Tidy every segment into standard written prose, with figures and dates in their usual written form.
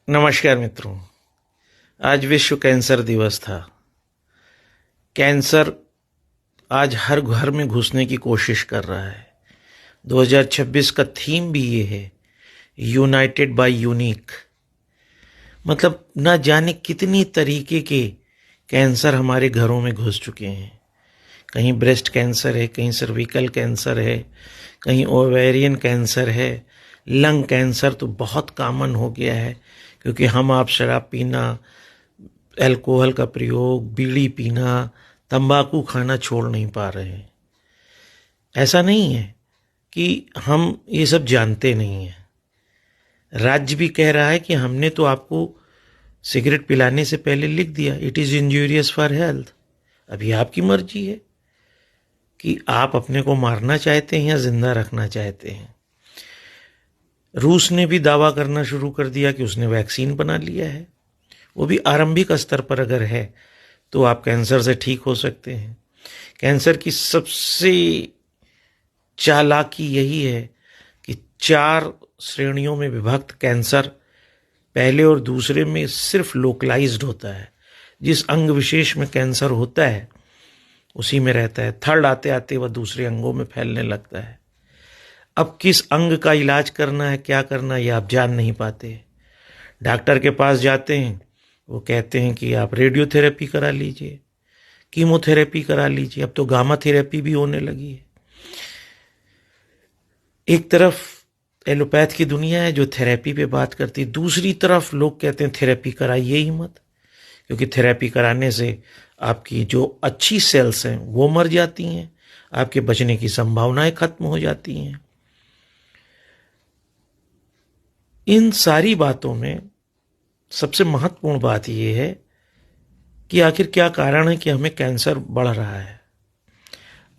नमस्कार मित्रों। आज विश्व कैंसर दिवस था। कैंसर आज हर घर में घुसने की कोशिश कर रहा है। 2026 का थीम भी ये है, यूनाइटेड बाय यूनिक। मतलब ना जाने कितनी तरीके के कैंसर हमारे घरों में घुस चुके हैं। कहीं ब्रेस्ट कैंसर है, कहीं सर्विकल कैंसर है, कहीं ओवेरियन कैंसर है, लंग कैंसर तो बहुत कॉमन हो गया है क्योंकि हम आप शराब पीना, अल्कोहल का प्रयोग, बीड़ी पीना, तंबाकू खाना छोड़ नहीं पा रहे हैं। ऐसा नहीं है कि हम ये सब जानते नहीं हैं। राज्य भी कह रहा है कि हमने तो आपको सिगरेट पिलाने से पहले लिख दिया, it is injurious for health. अभी आपकी मर्जी है कि आप अपने को मारना चाहते हैं या जिंदा रखना चाहते हैं। रूस ने भी दावा करना शुरू कर दिया कि उसने वैक्सीन बना लिया है। वो भी आरंभिक स्तर पर अगर है तो आप कैंसर से ठीक हो सकते हैं। कैंसर की सबसे चालाकी यही है कि 4 श्रेणियों में विभक्त कैंसर पहले और दूसरे में सिर्फ लोकलाइज्ड होता है। जिस अंग विशेष में कैंसर होता है उसी में रहता है। थर्ड आते आते वह दूसरे अंगों में फैलने लगता है। अब किस अंग का इलाज करना है, क्या करना है, ये आप जान नहीं पाते। डॉक्टर के पास जाते हैं, वो कहते हैं कि आप रेडियोथेरेपी करा लीजिए, कीमोथेरेपी करा लीजिए। अब तो गामा थेरेपी भी होने लगी है। एक तरफ एलोपैथ की दुनिया है जो थेरेपी पे बात करती है, दूसरी तरफ लोग कहते हैं थेरेपी कराइए ही मत, क्योंकि थेरेपी कराने से आपकी जो अच्छी सेल्स हैं वो मर जाती हैं, आपके बचने की संभावनाएं खत्म हो जाती हैं। इन सारी बातों में सबसे महत्वपूर्ण बात यह है कि आखिर क्या कारण है कि हमें कैंसर बढ़ रहा है।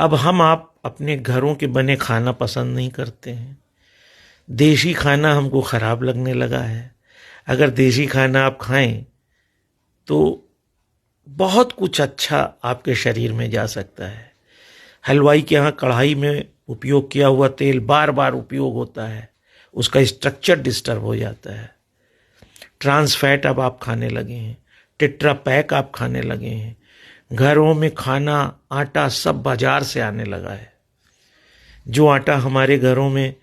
अब हम आप अपने घरों के बने खाना पसंद नहीं करते हैं। देशी खाना हमको खराब लगने लगा है। अगर देशी खाना आप खाएं तो बहुत कुछ अच्छा आपके शरीर में जा सकता है। हलवाई के यहाँ कढ़ाई में उपयोग किया हुआ तेल बार बार उपयोग होता है, उसका स्ट्रक्चर डिस्टर्ब हो जाता है। ट्रांस फैट अब आप खाने लगे हैं, टेट्रा पैक आप खाने लगे हैं। घरों में खाना, आटा सब बाजार से आने लगा है। जो आटा हमारे घरों में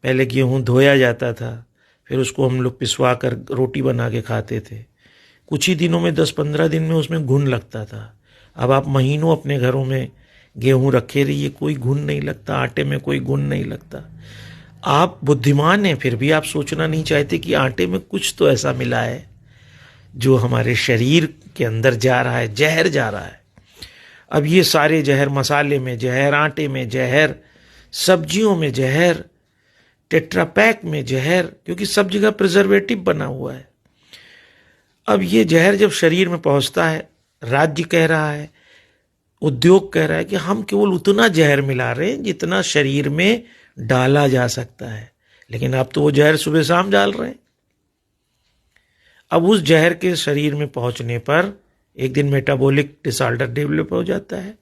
पहले गेहूं धोया जाता था, फिर उसको हम लोग पिसवा कर रोटी बना के खाते थे। कुछ ही दिनों में 10-15 दिन में उसमें घुन लगता था। अब आप महीनों अपने घरों में गेहूं रखे रहिए, कोई घुन नहीं लगता, आटे में कोई घुन नहीं लगता। आप बुद्धिमान हैं फिर भी आप सोचना नहीं चाहते कि आटे में कुछ तो ऐसा मिला है जो हमारे शरीर के अंदर जा रहा है, जहर जा रहा है। अब ये सारे जहर, मसाले में जहर, आटे में जहर, सब्जियों में जहर, टेट्रा पैक में जहर, क्योंकि सब जगह प्रिजर्वेटिव बना हुआ है। अब ये जहर जब शरीर में पहुंचता है, राज्य कह रहा है, उद्योग कह रहा है कि हम केवल उतना जहर मिला रहे हैं जितना शरीर में डाला जा सकता है, लेकिन आप तो वो जहर सुबह शाम डाल रहे हैं। अब उस जहर के शरीर में पहुंचने पर एक दिन मेटाबॉलिक डिसऑर्डर डेवलप हो जाता है।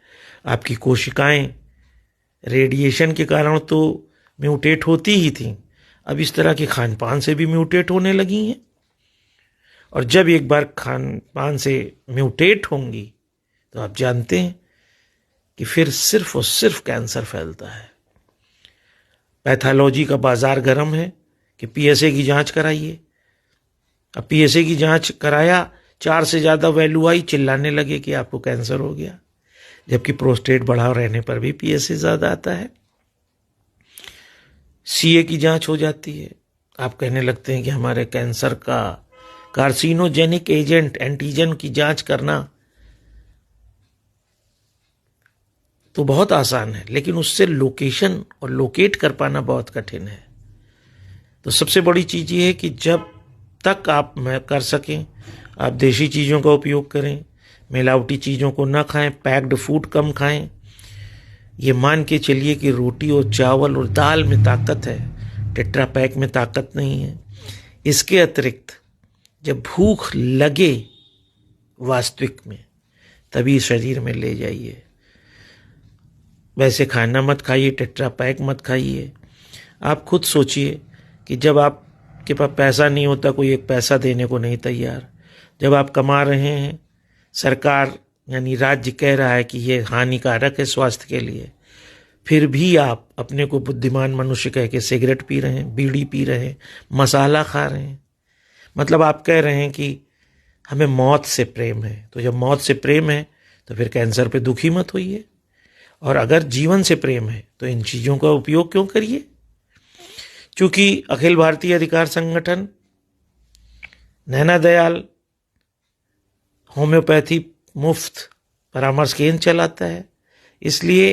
आपकी कोशिकाएं रेडिएशन के कारण तो म्यूटेट होती ही थी, अब इस तरह के खान पान से भी म्यूटेट होने लगी हैं। और जब एक बार खान पान से म्यूटेट होंगी तो आप जानते हैं कि फिर सिर्फ और सिर्फ कैंसर फैलता है। पैथोलॉजी का बाजार गर्म है कि पीएसए की जांच कराइए। अब पीएसए की जांच कराया, 4 से ज़्यादा वैल्यू आई, चिल्लाने लगे कि आपको कैंसर हो गया, जबकि प्रोस्टेट बढ़ा रहने पर भी पीएसए ज़्यादा आता है। सीए की जांच हो जाती है, आप कहने लगते हैं कि हमारे कैंसर का कार्सिनोजेनिक एजेंट एंटीजन की जांच करना तो बहुत आसान है, लेकिन उससे लोकेशन और लोकेट कर पाना बहुत कठिन है। तो सबसे बड़ी चीज ये है कि जब तक आप कर सकें आप देशी चीज़ों का उपयोग करें, मिलावटी चीज़ों को ना खाएं, पैक्ड फूड कम खाएं। ये मान के चलिए कि रोटी और चावल और दाल में ताकत है, टेट्रा पैक में ताकत नहीं है। इसके अतिरिक्त जब भूख लगे वास्तविक में, तभी शरीर में ले जाइए। वैसे खाना मत खाइए, टेट्रा पैक मत खाइए। आप खुद सोचिए कि जब आप आपके पास पैसा नहीं होता, कोई एक पैसा देने को नहीं तैयार। जब आप कमा रहे हैं, सरकार यानी राज्य कह रहा है कि ये हानिकारक है स्वास्थ्य के लिए, फिर भी आप अपने को बुद्धिमान मनुष्य कह के सिगरेट पी रहे हैं, बीड़ी पी रहे हैं, मसाला खा रहे हैं। मतलब आप कह रहे हैं कि हमें मौत से प्रेम है। तो जब मौत से प्रेम है तो फिर कैंसर पे दुखी मत होइए, और अगर जीवन से प्रेम है तो इन चीज़ों का उपयोग क्यों करिए। चूंकि अखिल भारतीय अधिकार संगठन नैना दयाल होम्योपैथी मुफ्त परामर्श केंद्र चलाता है, इसलिए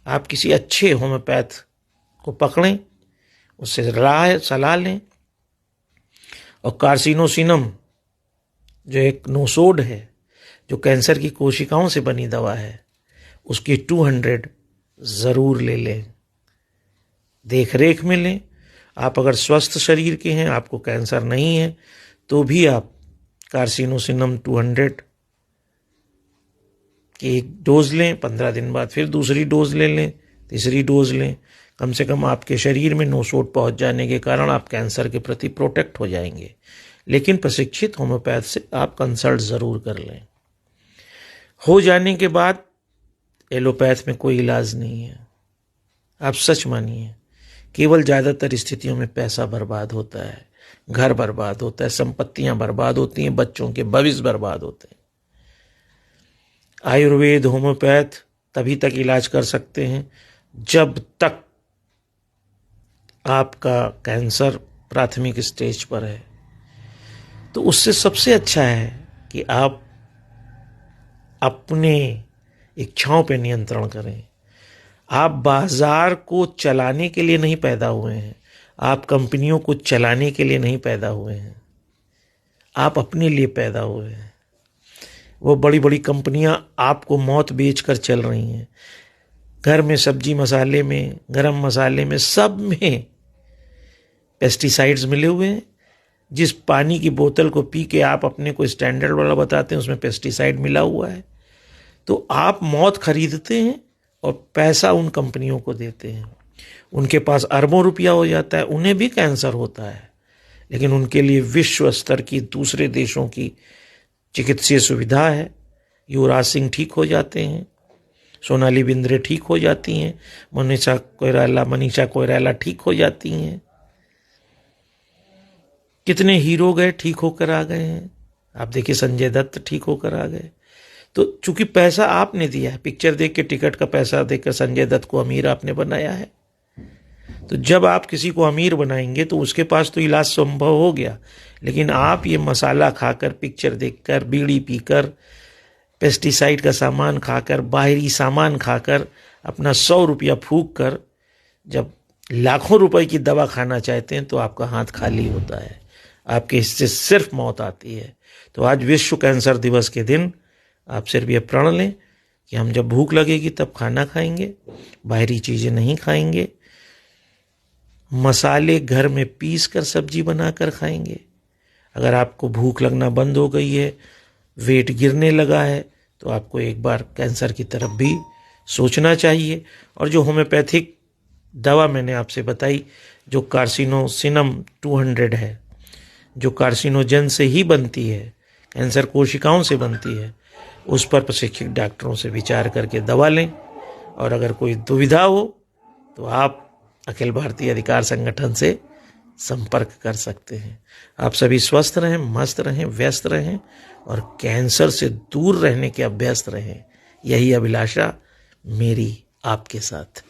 आप किसी अच्छे होम्योपैथ को पकड़ें, उससे सलाह लें। और कार्सिनोसिनम जो एक नोसोड है, जो कैंसर की कोशिकाओं से बनी दवा है, उसकी 200 ज़रूर ले लें, देख रेख में लें। आप अगर स्वस्थ शरीर के हैं, आपको कैंसर नहीं है, तो भी आप कार्सिनोसिनम 200 की एक डोज लें, 15 दिन बाद फिर दूसरी डोज ले लें, तीसरी डोज लें। कम से कम आपके शरीर में नोसोड पहुंच जाने के कारण आप कैंसर के प्रति प्रोटेक्ट हो जाएंगे। लेकिन प्रशिक्षित होम्योपैथ से आप कंसल्ट ज़रूर कर लें। हो जाने के बाद एलोपैथ में कोई इलाज नहीं है, आप सच मानिए। केवल ज़्यादातर स्थितियों में पैसा बर्बाद होता है, घर बर्बाद होता है, संपत्तियां बर्बाद होती हैं, बच्चों के भविष्य बर्बाद होते हैं। आयुर्वेद होम्योपैथ तभी तक इलाज कर सकते हैं जब तक आपका कैंसर प्राथमिक स्टेज पर है। तो उससे सबसे अच्छा है कि आप अपने इच्छाओं पे नियंत्रण करें। आप बाजार को चलाने के लिए नहीं पैदा हुए हैं, आप कंपनियों को चलाने के लिए नहीं पैदा हुए हैं, आप अपने लिए पैदा हुए हैं। वो बड़ी बड़ी कंपनियां आपको मौत बेचकर चल रही हैं। घर में सब्जी मसाले में, गरम मसाले में, सब में पेस्टिसाइड्स मिले हुए हैं। जिस पानी की बोतल को पी के आप अपने को स्टैंडर्ड वाला बताते हैं, उसमें पेस्टिसाइड मिला हुआ है। तो आप मौत खरीदते हैं और पैसा उन कंपनियों को देते हैं। उनके पास अरबों रुपया हो जाता है, उन्हें भी कैंसर होता है, लेकिन उनके लिए विश्व स्तर की दूसरे देशों की चिकित्सीय सुविधा है। युवराज सिंह ठीक हो जाते हैं, सोनाली बिंद्रे ठीक हो जाती हैं, मनीषा कोइराला ठीक हो जाती हैं। कितने हीरो गए, ठीक होकर आ गए हैं। आप देखिए संजय दत्त ठीक होकर आ गए। तो चूंकि पैसा आपने दिया है, पिक्चर देख के टिकट का पैसा देकर संजय दत्त को अमीर आपने बनाया है। तो जब आप किसी को अमीर बनाएंगे तो उसके पास तो इलाज संभव हो गया, लेकिन आप ये मसाला खाकर, पिक्चर देखकर, बीड़ी पीकर, पेस्टिसाइड का सामान खाकर, बाहरी सामान खाकर, अपना 100 रुपया फूंक कर जब लाखों रुपए की दवा खाना चाहते हैं तो आपका हाथ खाली होता है, आपके हिस्से सिर्फ मौत आती है। तो आज विश्व कैंसर दिवस के दिन आप सिर्फ ये प्रण लें कि हम जब भूख लगेगी तब खाना खाएंगे, बाहरी चीज़ें नहीं खाएंगे, मसाले घर में पीस कर सब्जी बनाकर खाएंगे। अगर आपको भूख लगना बंद हो गई है, वेट गिरने लगा है, तो आपको एक बार कैंसर की तरफ भी सोचना चाहिए। और जो होम्योपैथिक दवा मैंने आपसे बताई, जो कार्सिनोसिनम 200 है, जो कार्सिनोजन से ही बनती है, कैंसर कोशिकाओं से बनती है, उस पर प्रशिक्षित डॉक्टरों से विचार करके दवा लें। और अगर कोई दुविधा हो तो आप अखिल भारतीय अधिकार संगठन से संपर्क कर सकते हैं। आप सभी स्वस्थ रहें, मस्त रहें, व्यस्त रहें और कैंसर से दूर रहने के अभ्यस्त रहें। यही अभिलाषा मेरी आपके साथ।